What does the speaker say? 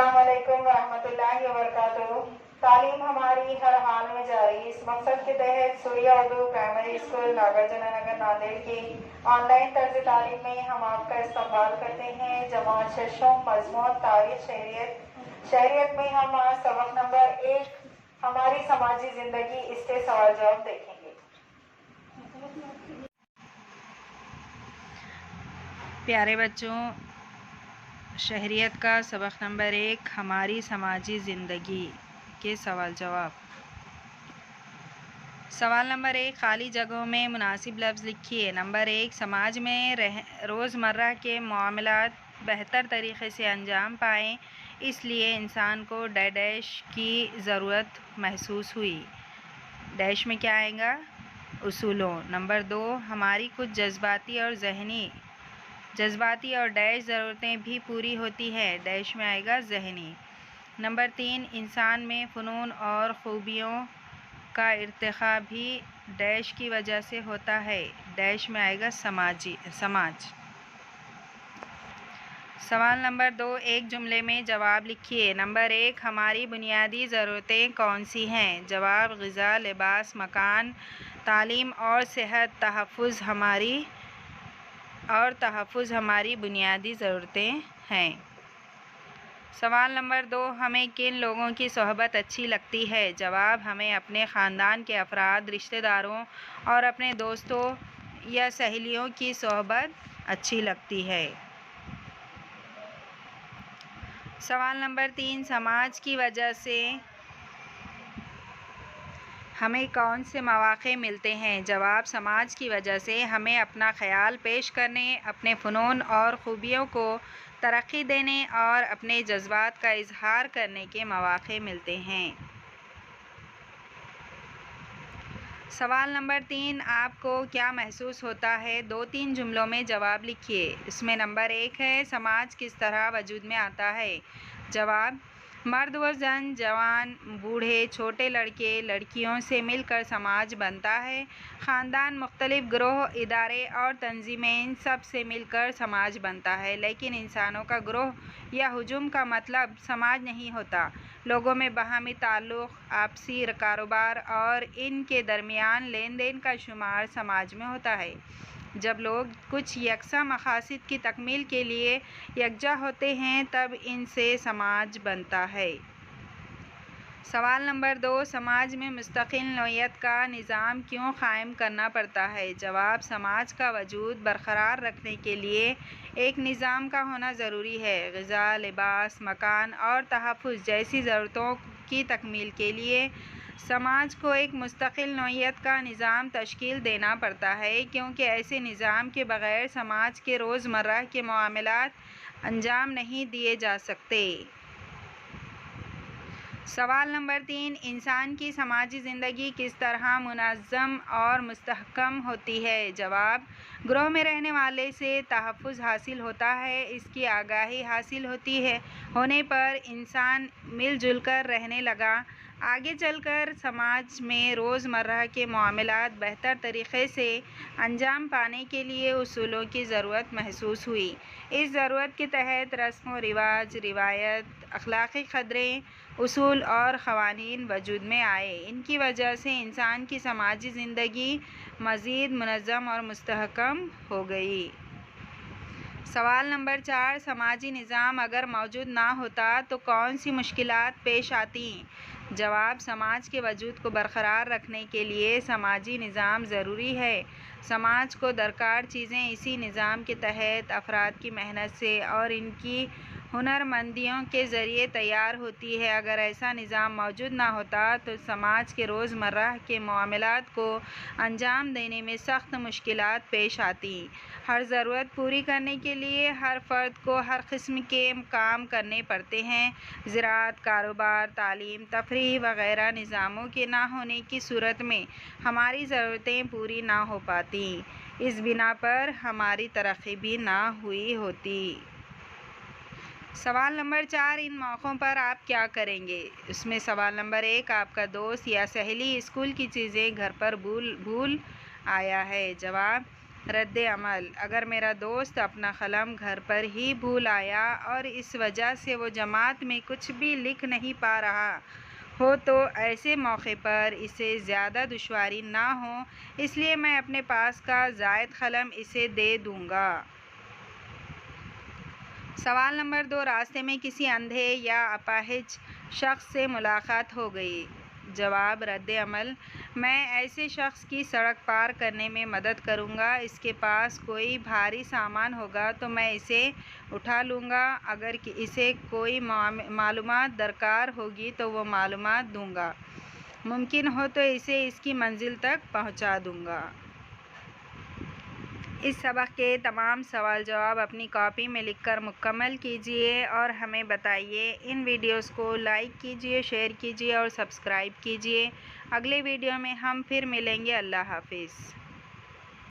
अस्सलाम वालेकुम रहमतुल्लाहि व बरकातुहू। तालीम हमारी हर हाल में जारी, इस मकसद के तहत सूर्या उर्दू प्राइमरी स्कूल नागार्जुन नगर नांदेड़ की ऑनलाइन तर्ज तालीम में हम आपका इस्तकबाल करते हैं। जमात शशम मजमून तारीख शहरियत में हम आज सबक नंबर 1 हमारी समाजी जिंदगी इसके सवाल जवाब देखेंगे। प्यारे बच्चों, शहरियत का सबक नंबर 1 हमारी समाजी ज़िंदगी के सवाल जवाब। सवाल नंबर 1, खाली जगहों में मुनासिब लफ्ज़ लिखिए। नंबर 1, समाज में रोज़मर्रा के मामलात बेहतर तरीक़े से अंजाम पाएँ, इसलिए इंसान को डैश की ज़रूरत महसूस हुई। डैश में क्या आएगा? उसूलों। नंबर 2, हमारी कुछ जज्बाती और डैश ज़रूरतें भी पूरी होती है। डैश में आएगा ज़हनी। नंबर 3, इंसान में फ़नून और ख़ूबियों का इर्तिक़ा भी डैश की वजह से होता है। डैश में आएगा समाज। सवाल नंबर 2, एक जुमले में जवाब लिखिए। नंबर 1, हमारी बुनियादी ज़रूरतें कौन सी हैं? जवाब, ग़िज़ा, लिबास, मकान, तालीम और सेहत। तहफ़्फ़ुज़ हमारी बुनियादी ज़रूरतें हैं। सवाल नंबर 2, हमें किन लोगों की सोहबत अच्छी लगती है? जवाब, हमें अपने ख़ानदान के अफराद, रिश्तेदारों और अपने दोस्तों या सहेलियों की सोहबत अच्छी लगती है। सवाल नंबर 3, समाज की वजह से हमें कौन से मौक़े मिलते हैं? जवाब, समाज की वजह से हमें अपना ख़याल पेश करने, अपने फ़नून और ख़ूबियों को तरक्की देने और अपने जज्बात का इज़हार करने के मौक़े मिलते हैं। सवाल नंबर 3, आपको क्या महसूस होता है? 2-3 जुमलों में जवाब लिखिए। इसमें नंबर 1 है, समाज किस तरह वजूद में आता है? जवाब, मर्द व जन, जवान, बूढ़े, छोटे लड़के, लड़कियों से मिलकर समाज बनता है। ख़ानदान, मुख्तलिफ़ गिरोह, इदारे और तंजीमें, इन सब से मिलकर समाज बनता है। लेकिन इंसानों का गिरोह या हुजूम का मतलब समाज नहीं होता। लोगों में बाहमी ताल्लुक़, आपसी कारोबार और इनके दरमियान लेन देन का शुमार समाज में होता है। जब लोग कुछ यकसा मक़ासिद की तकमील के लिए यकजा होते हैं, तब इनसे समाज बनता है। सवाल नंबर 2, समाज में मुस्तक़िल नौइयत का निज़ाम क्यों क़ायम करना पड़ता है? जवाब, समाज का वजूद बरक़रार रखने के लिए एक निज़ाम का होना ज़रूरी है। ग़िज़ा, लिबास, मकान और तहफ़्फ़ुज़ जैसी ज़रूरतों की तकमील के लिए समाज को एक मुस्तक़िल नौइयत का निज़ाम तश्कील देना पड़ता है, क्योंकि ऐसे निज़ाम के बग़ैर समाज के रोज़मर्रा के मामलात अंजाम नहीं दिए जा सकते। सवाल नंबर 3, इंसान की समाजी ज़िंदगी किस तरह मुनज़्ज़म और मुस्तहकम होती है? जवाब, ग्रोह में रहने वाले से तहफ़्फ़ुज़ हासिल होता है, इसकी आगाही हासिल होने पर इंसान मिलजुल कर रहने लगा। आगे चलकर समाज में रोज़मर्रा के मामलात बेहतर तरीक़े से अंजाम पाने के लिए उसूलों की ज़रूरत महसूस हुई। इस ज़रूरत के तहत रस्म व रिवाज, रिवायत, अख़लाक़ी क़दरें, उसूल और क़वानीन वजूद में आए। इनकी वजह से इंसान की समाजी ज़िंदगी मज़ीद मुनज़्ज़म और मुस्तहकम हो गई। सवाल नंबर 4, समाजी निज़ाम अगर मौजूद ना होता तो कौन सी मुश्किलात पेश आती? जवाब, समाज के वजूद को बरक़रार रखने के लिए समाजी निज़ाम ज़रूरी है। समाज को दरकार चीज़ें इसी निज़ाम के तहत अफराद की मेहनत से और इनकी हुनरमंदियों के ज़रिए तैयार होती है। अगर ऐसा निज़ाम मौजूद ना होता तो समाज के रोज़मर्रा के मामलात को अंजाम देने में सख्त मुश्किलात पेश आती। हर ज़रूरत पूरी करने के लिए हर फ़र्द को हर किस्म के काम करने पड़ते हैं। ज़राअत, कारोबार, तालीम, तफरीह वग़ैरह निज़ामों के ना होने की सूरत में हमारी ज़रूरतें पूरी ना हो पाती। इस बिना पर हमारी तरक्की भी ना हुई होती। सवाल नंबर 4, इन मौक़ों पर आप क्या करेंगे? इसमें सवाल नंबर 1, आपका दोस्त या सहेली स्कूल की चीज़ें घर पर भूल आया है। जवाब, رد عمل: اگر میرا دوست اپنا قلم گھر پر ہی بھول آیا اور اس وجہ سے وہ جماعت میں کچھ بھی لکھ نہیں پا رہا ہو تو ایسے موقع پر اسے زیادہ دشواری نہ ہو، اس لیے میں اپنے پاس کا زائد قلم اسے دے دوں گا۔ سوال نمبر 2، راستے میں کسی اندھے یا اپاہج شخص سے ملاقات ہو گئی۔ جواب: رد عمل: میں ایسے شخص کی سڑک پار کرنے میں مدد کروں گا۔ اس کے پاس کوئی بھاری سامان ہوگا تو میں اسے اٹھا لوں گا۔ اگر اسے کوئی معلومات درکار ہوگی تو وہ معلومات دوں گا۔ ممکن ہو تو اسے اس کی منزل تک پہنچا دوں گا۔ اس سبق کے تمام سوال جواب اپنی کاپی میں لکھ کر مکمل کیجیے اور ہمیں بتائیے۔ ان ویڈیوز کو لائک کیجیے، شیئر کیجیے اور سبسکرائب کیجیے۔ اگلے ویڈیو میں ہم پھر ملیں گے۔ اللہ حافظ۔